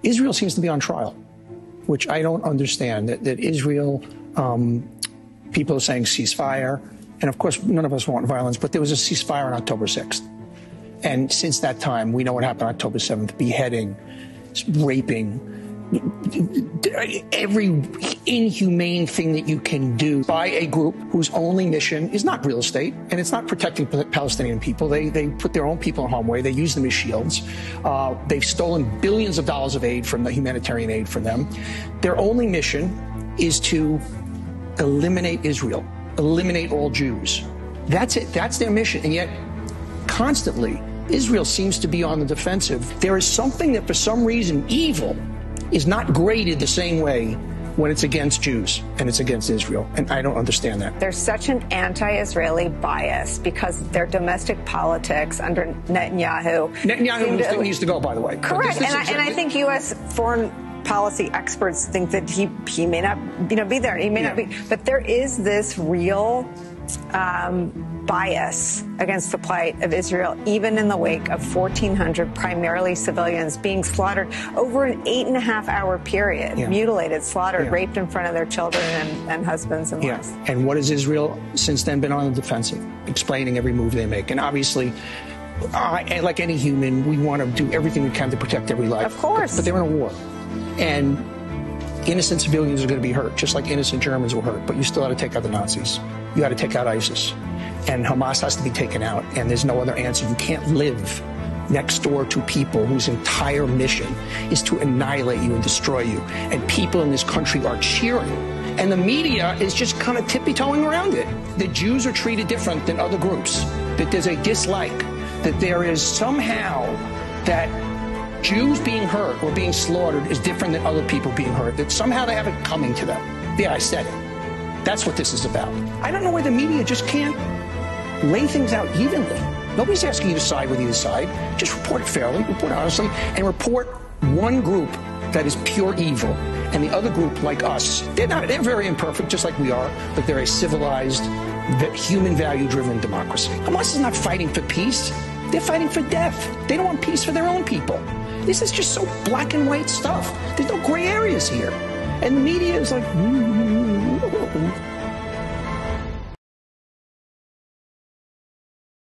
Israel seems to be on trial, which I don't understand. That Israel, people are saying ceasefire. And of course, none of us want violence, but there was a ceasefire on October 6th. And since that time, we know what happened on October 7th, beheading, raping, every inhumane thing that you can do by a group whose only mission is not real estate, and it's not protecting Palestinian people. They put their own people in harm's way. They use them as shields. They've stolen billions of dollars of aid from the humanitarian aid from them. Their only mission is to eliminate Israel, eliminate all Jews. That's it. That's their mission. And yet, constantly, Israel seems to be on the defensive. There is something that, for some reason, evil is not graded the same way when it's against Jews and it's against Israel. And I don't understand that. There's such an anti-Israeli bias because their domestic politics under Netanyahu. Netanyahu needs to go, by the way. Correct. And I think U.S. foreign policy experts think that he may not be there. He may not be. But there is this real bias against the plight of Israel, even in the wake of 1,400 primarily civilians being slaughtered over an 8.5-hour period, mutilated, slaughtered, raped in front of their children and husbands and wives. And what has Israel since then been on the defensive, explaining every move they make? And obviously, like any human, we want to do everything we can to protect every life. Of course. But they're in a war. And innocent civilians are going to be hurt, just like innocent Germans were hurt. But you still got to take out the Nazis. You got to take out ISIS. And Hamas has to be taken out. And there's no other answer. You can't live next door to people whose entire mission is to annihilate you and destroy you. And people in this country are cheering. And the media is just kind of tippy-toeing around it. The Jews are treated different than other groups. That there's a dislike. That there is somehow that Jews being hurt or being slaughtered is different than other people being hurt. That somehow they have it coming to them. Yeah, I said it. That's what this is about. I don't know why the media just can't lay things out evenly. Nobody's asking you to side with either side. Just report it fairly, report honestly, and report one group that is pure evil and the other group like us. They're very imperfect, just like we are, but they're a civilized, human value-driven democracy. Hamas is not fighting for peace. They're fighting for death. They don't want peace for their own people. This is just so black and white stuff. There's no gray areas here. And the media is like,